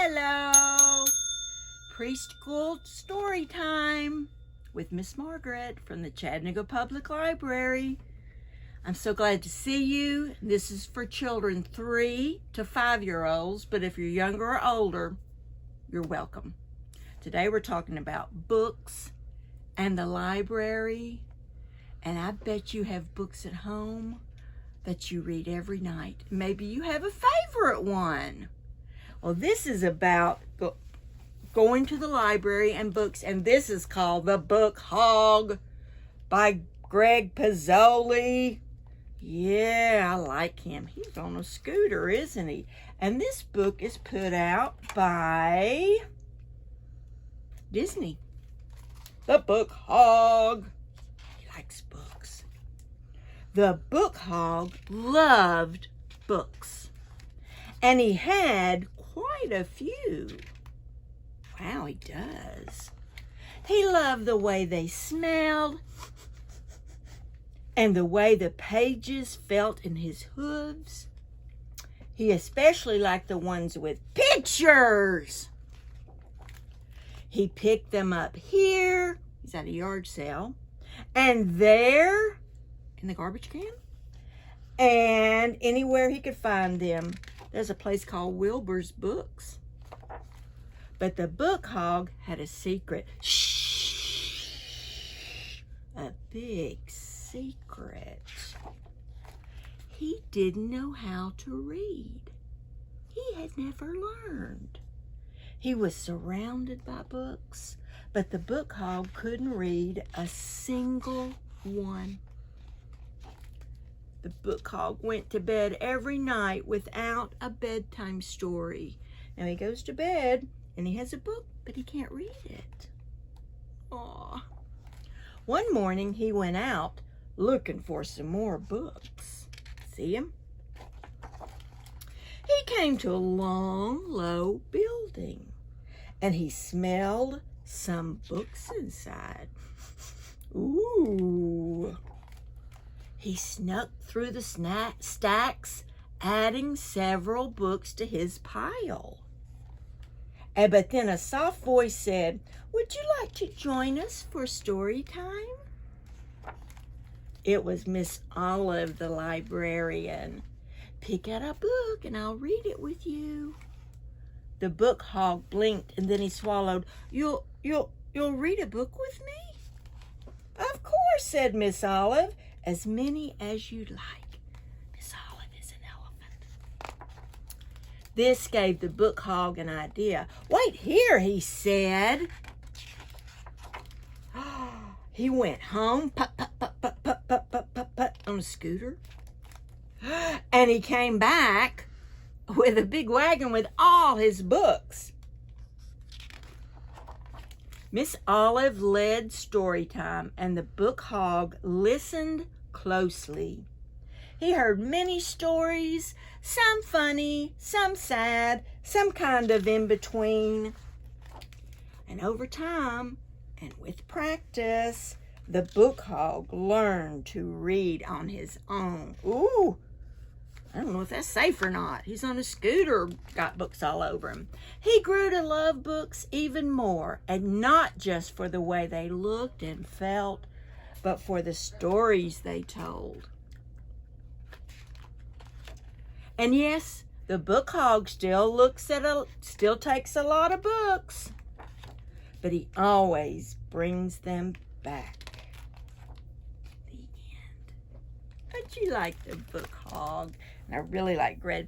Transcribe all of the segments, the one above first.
Hello! Preschool Storytime with Miss Margaret from the Chattanooga Public Library. I'm so glad to see you. This is for children 3 to 5-year-olds, but if you're younger or older, you're welcome. Today we're talking about books and the library, and I bet you have books at home that you read every night. Maybe you have a favorite one. Well, this is about going to the library and books, and this is called The Book Hog by Greg Pizzoli. Yeah, I like him. He's on a scooter, isn't he? And this book is put out by Disney. The Book Hog. He likes books. The Book Hog loved books, and he had quite a few. Wow, he does. He loved the way they smelled and the way the pages felt in his hooves. He especially liked the ones with pictures. He picked them up here, he's at a yard sale, and there in the garbage can, and anywhere he could find them. There's a place called Wilbur's Books. But the Book Hog had a secret. Shh! A big secret. He didn't know how to read. He had never learned. He was surrounded by books, but the Book Hog couldn't read a single one. The Book Hog went to bed every night without a bedtime story. Now he goes to bed and he has a book, but he can't read it. Aw. One morning he went out looking for some more books. See him? He came to a long, low building, and he smelled some books inside. Ooh. He snuck through the stacks, adding several books to his pile. But then a soft voice said, "Would you like to join us for story time?" It was Miss Olive, the librarian. "Pick out a book and I'll read it with you." The Book Hog blinked and then he swallowed. You'll read a book with me?" "Of course," said Miss Olive. "As many as you'd like." Miss Olive is an elephant. This gave the Book Hog an idea. "Wait here," he said. He went home, put, on a scooter, and he came back with a big wagon with all his books. Miss Olive led story time, and the Book Hog listened closely. He heard many stories, some funny, some sad, some kind of in between. And over time, and with practice, the Book Hog learned to read on his own. Ooh, I don't know if that's safe or not. He's on a scooter, got books all over him. He grew to love books even more, and not just for the way they looked and felt, but for the stories they told. And yes, the Book Hog still takes a lot of books, but he always brings them back. The end. Don't you like the Book Hog? And I really like Greg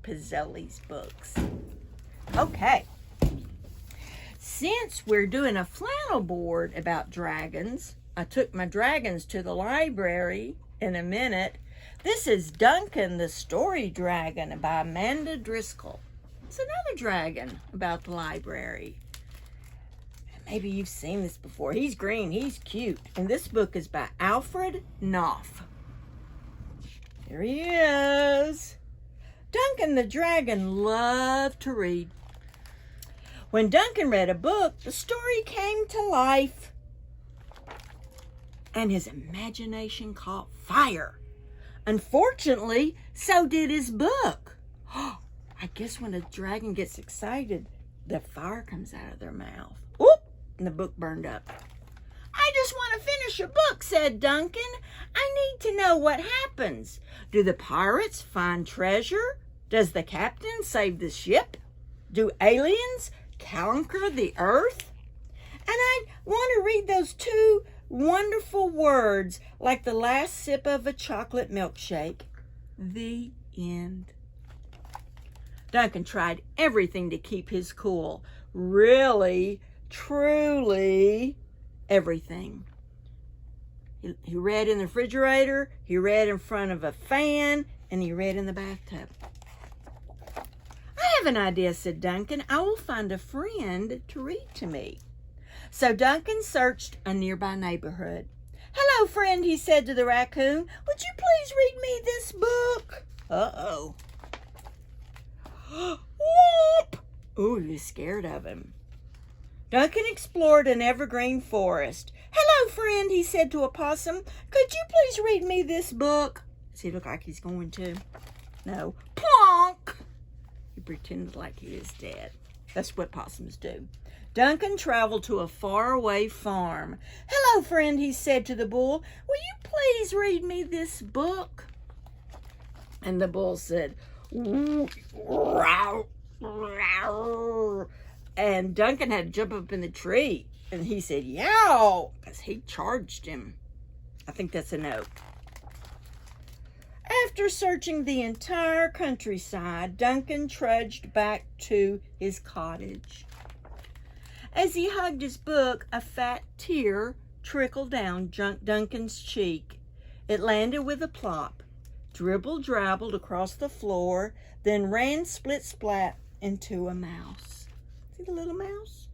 Pizzoli's books. Okay. Since we're doing a flannel board about dragons, I took my dragons to the library in a minute. This is Duncan the Story Dragon by Amanda Driscoll. It's another dragon about the library. Maybe you've seen this before. He's green, he's cute. And this book is by Alfred Knopf. There he is. Duncan the dragon loved to read. When Duncan read a book, the story came to life, and his imagination caught fire. Unfortunately, so did his book. I I guess when a dragon gets excited, the fire comes out of their mouth. Oop! And the book burned up. I just want to finish a book, said Duncan. I need to know what happens. Do the pirates find treasure? Does the captain save the ship? Do aliens conquer the earth? And I want to read those two wonderful words like the last sip of a chocolate milkshake. The end. Duncan tried everything to keep his cool. Really, truly, everything. He read in the refrigerator, he read in front of a fan, and he read in the bathtub. I have an idea, said Duncan. I will find a friend to read to me. So Duncan searched a nearby neighborhood. Hello, friend, he said to the raccoon. Would you please read me this book? Uh-oh. Whoop! Ooh, he was scared of him. Duncan explored an evergreen forest. Hello, friend, he said to a possum. Could you please read me this book? Does he look like he's going to? No. Plonk! He pretended like he was dead. That's what possums do. Duncan traveled to a faraway farm. Hello, friend, he said to the bull. Will you please read me this book? And the bull said, "Row, row." And Duncan had to jump up in the tree. And he said, yow, because he charged him. I think that's a note. After searching the entire countryside, Duncan trudged back to his cottage. As he hugged his book, a fat tear trickled down Duncan's cheek. It landed with a plop, dribbled-drabbled across the floor, then ran split-splat into a mouse. See the little mouse?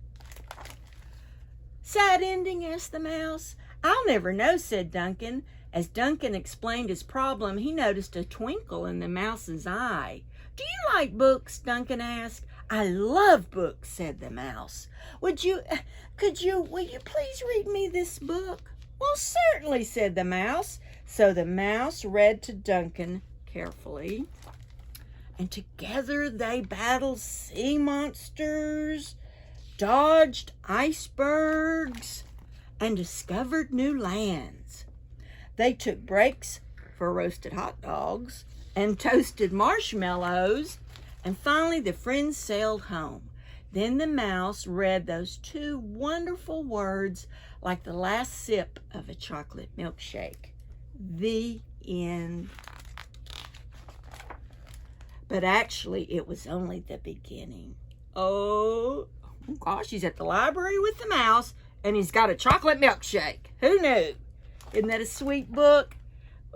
Sad ending, asked the mouse. I'll never know, said Duncan. As Duncan explained his problem, he noticed a twinkle in the mouse's eye. Do you like books? Duncan asked. I love books, said the mouse. Will you please read me this book? Well, certainly, said the mouse. So the mouse read to Duncan carefully. And together they battled sea monsters, dodged icebergs, and discovered new lands. They took breaks for roasted hot dogs and toasted marshmallows, and finally the friends sailed home. Then the mouse read those two wonderful words like the last sip of a chocolate milkshake. The end. But actually, it was only the beginning. Oh gosh, he's at the library with the mouse, and he's got a chocolate milkshake. Who knew? Isn't that a sweet book?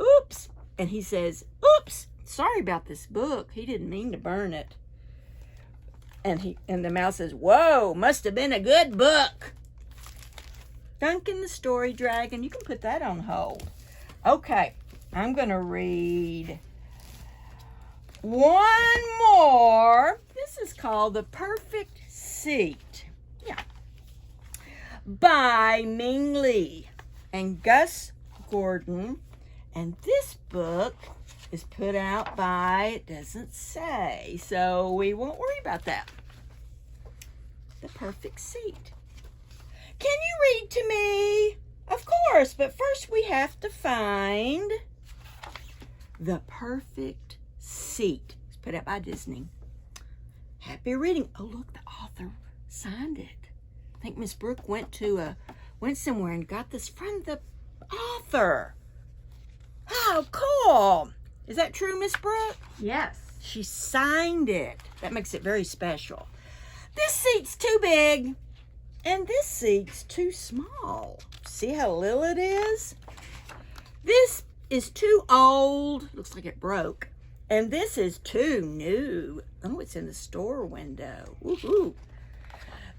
Oops. And he says, oops, sorry about this book. He didn't mean to burn it. And the mouse says, whoa, must have been a good book. Duncan the Story Dragon. You can put that on hold. Okay, I'm going to read one more. This is called The Perfect Seat. Yeah. By Ming Lee and Gus Gordon. And this book is put out by, it doesn't say, so we won't worry about that. The Perfect Seat. Can you read to me? Of course, but first we have to find The Perfect Seat. It's put out by Disney. Happy reading. Oh, look, the author signed it. I think Miss Brooke went somewhere and got this from the author. Oh, cool. Is that true, Miss Brooke? Yes. She signed it. That makes it very special. This seat's too big, and this seat's too small. See how little it is? This is too old. Looks like it broke. And this is too new. Oh, it's in the store window. Woohoo.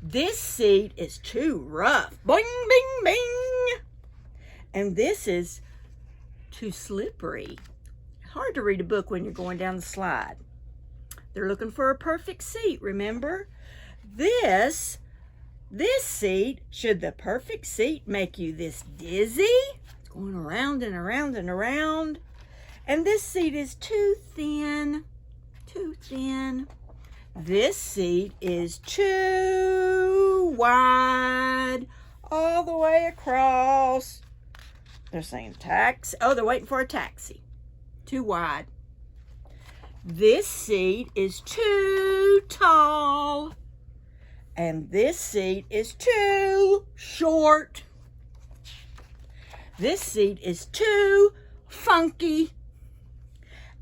This seat is too rough. Boing, bing, bing. And this is too slippery. Hard to read a book when you're going down the slide. They're looking for a perfect seat, remember? This seat, should the perfect seat make you this dizzy? It's going around and around and around. And this seat is too thin, too thin. This seat is too wide all the way across. They're saying taxi. Oh, they're waiting for a taxi. Too wide. This seat is too tall. And this seat is too short. This seat is too funky.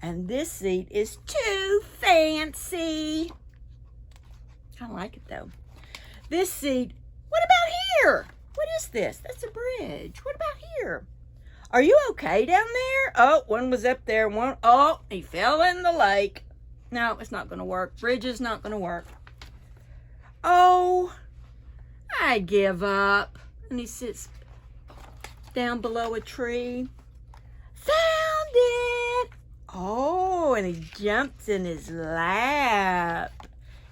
And this seat is too fancy. I like it though. This seat, what about here? What is this? That's a bridge. What about here? Are you okay down there? Oh, one was up there. Oh, he fell in the lake. No, it's not going to work. Bridge is not going to work. Oh, I give up. And he sits down below a tree. Found it. Oh, and he jumps in his lap.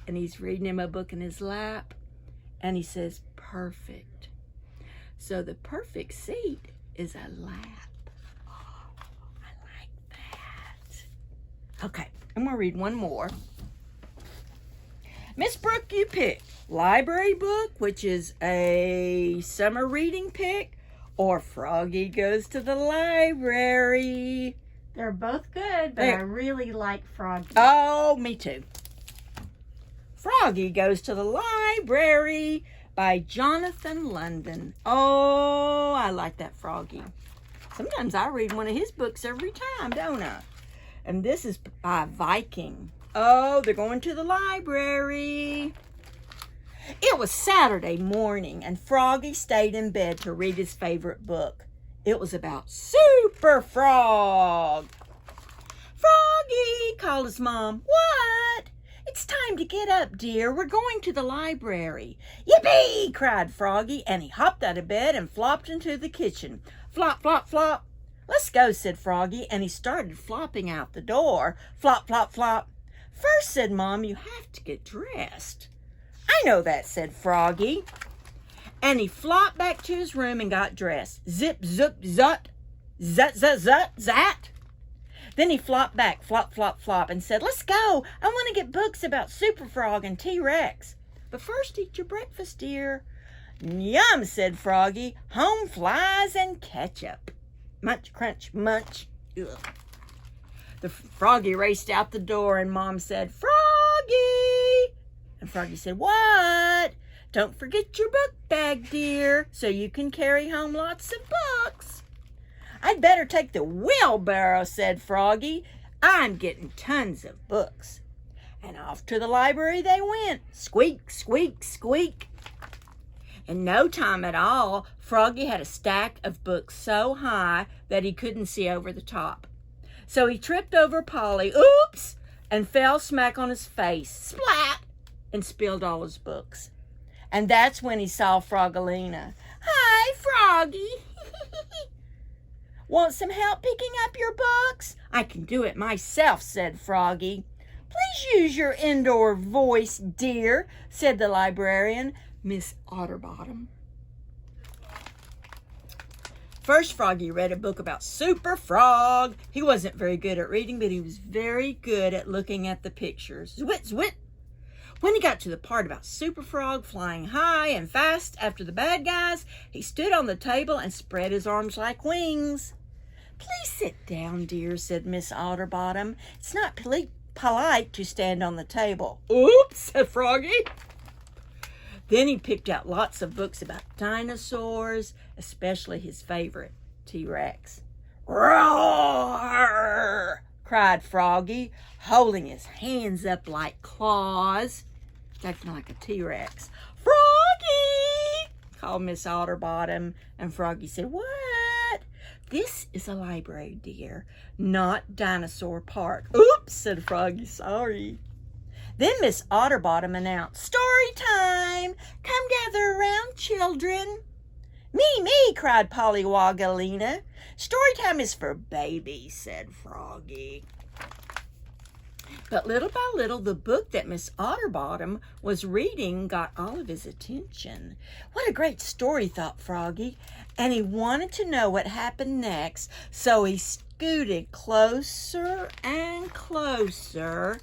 And he's reading him a book in his lap. And he says, perfect. So the perfect seat is a lap. Oh, I like that. Okay, I'm going to read one more. Miss Brooke, you pick library book, which is a summer reading pick, or Froggy Goes to the Library. They're both good, but I really like Froggy. Oh, me too. Froggy Goes to the Library by Jonathan London. Oh, I like that Froggy. Sometimes I read one of his books every time, don't I? And this is by Viking. Oh, they're going to the library. It was Saturday morning, and Froggy stayed in bed to read his favorite book. It was about Super Frog. Froggy, called his mom. What? It's time to get up, dear. We're going to the library. Yippee! Cried Froggy, and he hopped out of bed and flopped into the kitchen. Flop, flop, flop. Let's go, said Froggy, and he started flopping out the door. Flop, flop, flop. First, said Mom, you have to get dressed. I know that, said Froggy. And he flopped back to his room and got dressed. Zip, zip, zut, zut, zut, zut, zat. Then he flopped back, flop, flop, flop, and said, let's go. I want to get books about Super Frog and T-Rex. But first, eat your breakfast, dear. Yum, said Froggy. Home flies and ketchup. Munch, crunch, munch. Ugh. The Froggy raced out the door, and Mom said, Froggy! And Froggy said, what? Don't forget your book bag, dear, so you can carry home lots of books. I'd better take the wheelbarrow, said Froggy. I'm getting tons of books. And off to the library they went. Squeak, squeak, squeak. In no time at all, Froggy had a stack of books so high that he couldn't see over the top. So he tripped over Polly, oops, and fell smack on his face, splat, and spilled all his books. And that's when he saw Frogalina. Hi, Froggy. Want some help picking up your books? I can do it myself, said Froggy. Please use your indoor voice, dear, said the librarian, Miss Otterbottom. First, Froggy read a book about Super Frog. He wasn't very good at reading, but he was very good at looking at the pictures. Zwit, zwit. When he got to the part about Super Frog flying high and fast after the bad guys, he stood on the table and spread his arms like wings. Please sit down, dear, said Miss Otterbottom. It's not polite to stand on the table. Oops, said Froggy. Then he picked out lots of books about dinosaurs, especially his favorite, T-Rex. Roar! Cried Froggy, holding his hands up like claws, acting like a T-Rex. Froggy! Called Miss Otterbottom, and Froggy said, what? This is a library, dear, not Dinosaur Park. Oops, said Froggy, sorry. Then Miss Otterbottom announced, story time! Come gather around, children. Me, cried Pollywogalina. Story time is for babies, said Froggy. But little by little, the book that Miss Otterbottom was reading got all of his attention. What a great story, thought Froggy, and he wanted to know what happened next, so he scooted closer and closer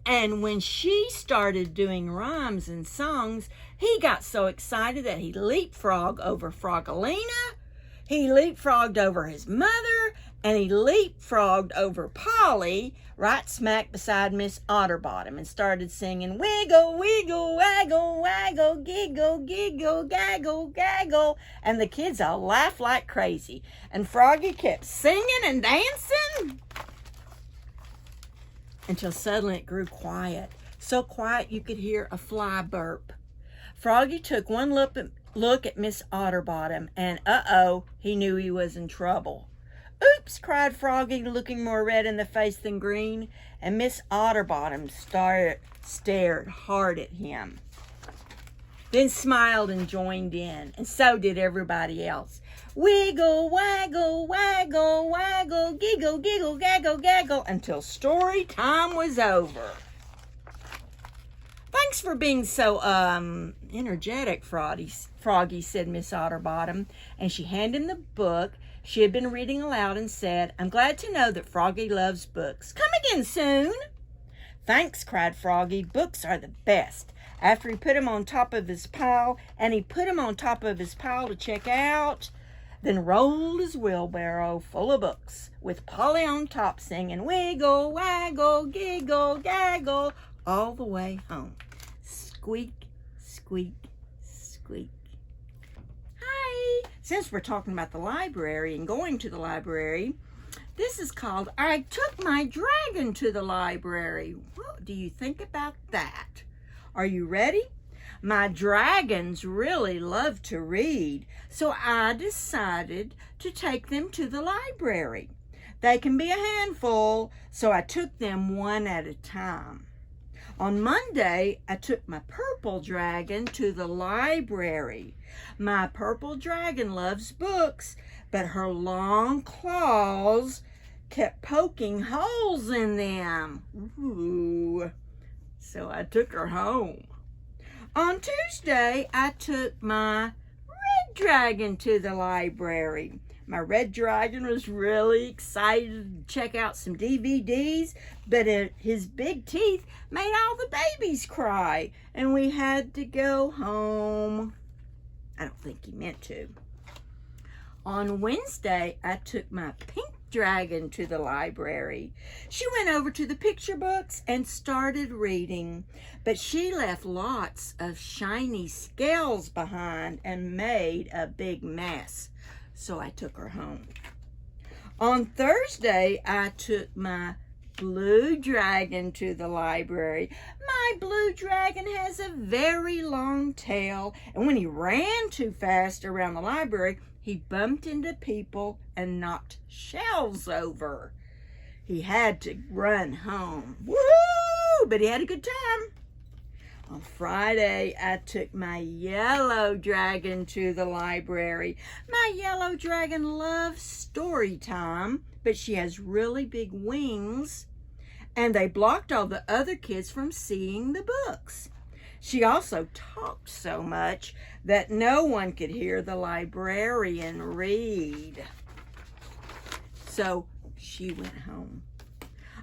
And when she started doing rhymes and songs, he got so excited that he leapfrogged over Frogolina, he leapfrogged over his mother, and he leapfrogged over Polly, right smack beside Miss Otterbottom, and started singing, wiggle, wiggle, waggle, waggle, giggle, giggle, gaggle, gaggle. And the kids all laughed like crazy. And Froggy kept singing and dancing until suddenly it grew quiet. So quiet you could hear a fly burp. Froggy took one look at Miss Otterbottom, and uh-oh, he knew he was in trouble. Oops, cried Froggy, looking more red in the face than green, and Miss Otterbottom stared hard at him, then smiled and joined in, and so did everybody else. Wiggle, waggle, waggle, waggle, giggle, giggle, gaggle, gaggle, until story time was over. Thanks for being so, energetic, Froggy, said Miss Otterbottom, and she handed him the book she had been reading aloud and said, I'm glad to know that Froggy loves books. Come again soon. Thanks, cried Froggy. Books are the best. After he put him on top of his pile, and he put him on top of his pile to check out, then rolled his wheelbarrow full of books, with Polly on top singing, wiggle, waggle, giggle, gaggle, all the way home. Squeak, squeak, squeak. Hi! Since we're talking about the library and going to the library, this is called I Took My Dragon to the Library. What do you think about that? Are you ready? My dragons really love to read, so I decided to take them to the library. They can be a handful, so I took them one at a time. On Monday, I took my purple dragon to the library. My purple dragon loves books, but her long claws kept poking holes in them. Ooh. So I took her home. On Tuesday, I took my red dragon to the library. My red dragon was really excited to check out some DVDs, but his big teeth made all the babies cry, and we had to go home. I don't think he meant to. On Wednesday, I took my pink dragon to the library. She went over to the picture books and started reading, but she left lots of shiny scales behind and made a big mess. So I took her home. On Thursday, I took my blue dragon to the library. My blue dragon has a very long tail, and when he ran too fast around the library, he bumped into people and knocked shelves over. He had to run home. Woo! But he had a good time. On Friday, I took my yellow dragon to the library. My yellow dragon loves story time, but she has really big wings, and they blocked all the other kids from seeing the books. She also talked so much that no one could hear the librarian read. So she went home.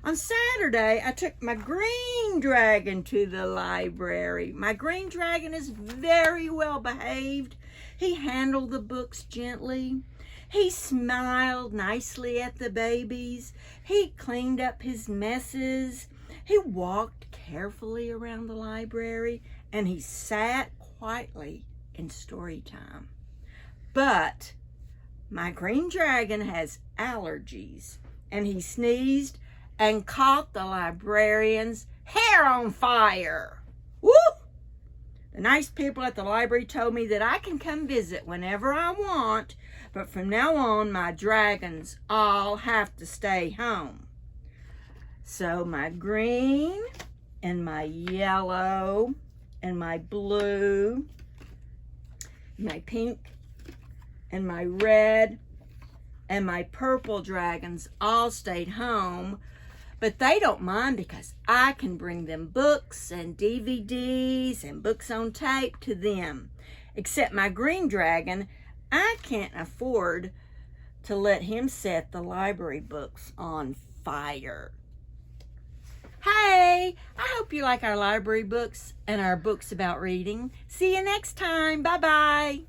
On Saturday, I took my green dragon to the library. My green dragon is very well behaved. He handled the books gently. He smiled nicely at the babies. He cleaned up his messes. He walked carefully around the library, and he sat quietly in story time. But my green dragon has allergies, and he sneezed and caught the librarian's hair on fire. Woo! The nice people at the library told me that I can come visit whenever I want, but from now on, my dragons all have to stay home. So my green and my yellow and my blue, my pink and my red and my purple dragons all stayed home. But they don't mind because I can bring them books and DVDs and books on tape to them. Except my green dragon, I can't afford to let him set the library books on fire. Hey, I hope you like our library books and our books about reading. See you next time. Bye-bye.